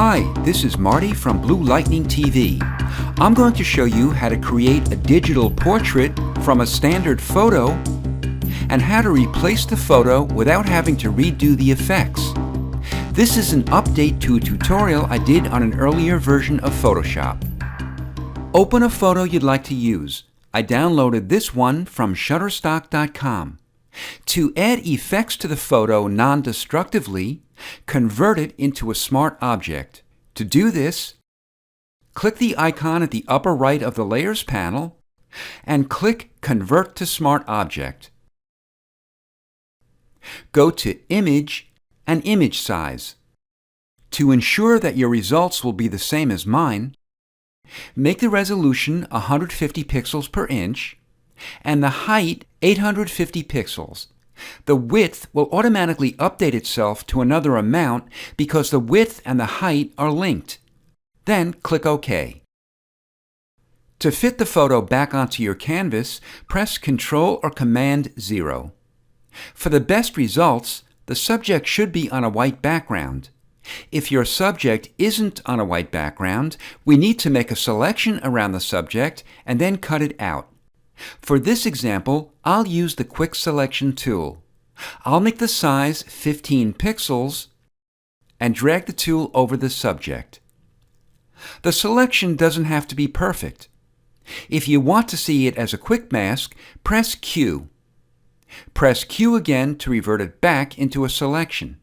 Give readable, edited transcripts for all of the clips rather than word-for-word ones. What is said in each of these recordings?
Hi, this is Marty from Blue Lightning TV. I'm going to show you how to create a digital portrait from a standard photo and how to replace the photo without having to redo the effects. This is an update to a tutorial I did on an earlier version of Photoshop. Open a photo you'd like to use. I downloaded this one from Shutterstock.com. To add effects to the photo non-destructively, convert it into a smart object. To do this, click the icon at the upper right of the Layers panel and click Convert to Smart Object. Go to Image and Image Size. To ensure that your results will be the same as mine, make the resolution 150 pixels per inch and the height 850 pixels. The width will automatically update itself to another amount because the width and the height are linked. Then click OK. To fit the photo back onto your canvas, press Ctrl or Command 0. For the best results, the subject should be on a white background. If your subject isn't on a white background, we need to make a selection around the subject and then cut it out. For this example, I'll use the Quick Selection tool. I'll make the size 15 pixels and drag the tool over the subject. The selection doesn't have to be perfect. If you want to see it as a quick mask, press Q. Press Q again to revert it back into a selection.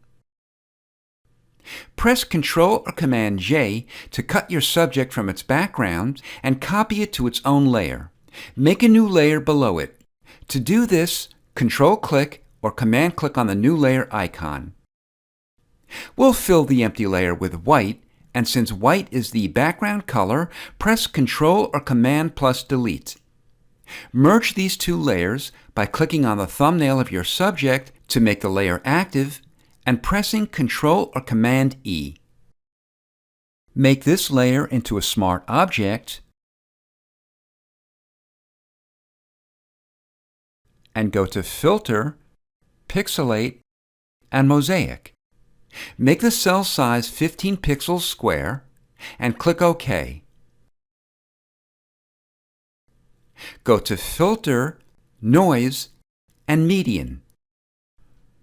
Press Ctrl or Command J to cut your subject from its background and copy it to its own layer. Make a new layer below it. To do this, Control-click or Command-click on the new layer icon. We'll fill the empty layer with white, and since white is the background color, press Ctrl or Command plus Delete. Merge these two layers by clicking on the thumbnail of your subject to make the layer active and pressing Ctrl or Command E. Make this layer into a smart object and go to Filter, Pixelate, and Mosaic. Make the cell size 15 pixels square and click OK. Go to Filter, Noise, and Median.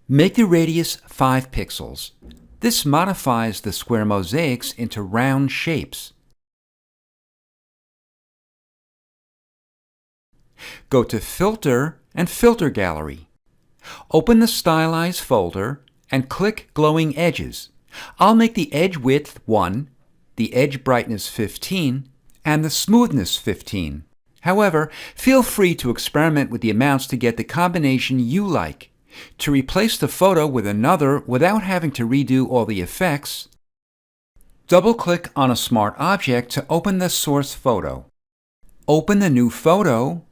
Make the radius 5 pixels. This modifies the square mosaics into round shapes. Go to Filter and Filter Gallery. Open the Stylize folder and click Glowing Edges. I'll make the edge width 1, the edge brightness 15, and the smoothness 15. However, feel free to experiment with the amounts to get the combination you like. To replace the photo with another without having to redo all the effects, double-click on a smart object to open the source photo. Open the new photo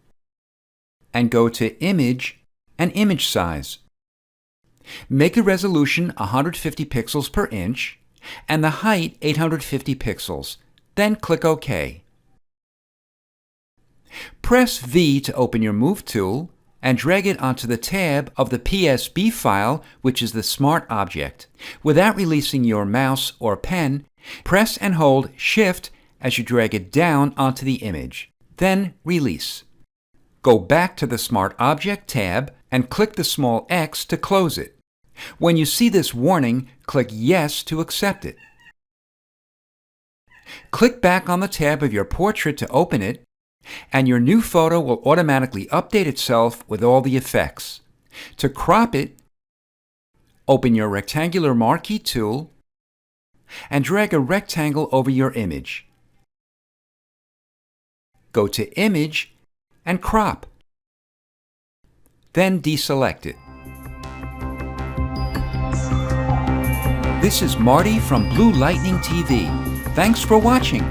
and go to Image and Image Size. Make the resolution 150 pixels per inch and the height 850 pixels. Then click OK. Press V to open your Move tool and drag it onto the tab of the PSB file, which is the smart object. Without releasing your mouse or pen, press and hold Shift as you drag it down onto the image. Then release. Go back to the Smart Object tab and click the small X to close it. When you see this warning, click Yes to accept it. Click back on the tab of your portrait to open it, and your new photo will automatically update itself with all the effects. To crop it, open your rectangular marquee tool and drag a rectangle over your image. Go to Image and crop. Then deselect it. This is Marty from Blue Lightning TV. Thanks for watching.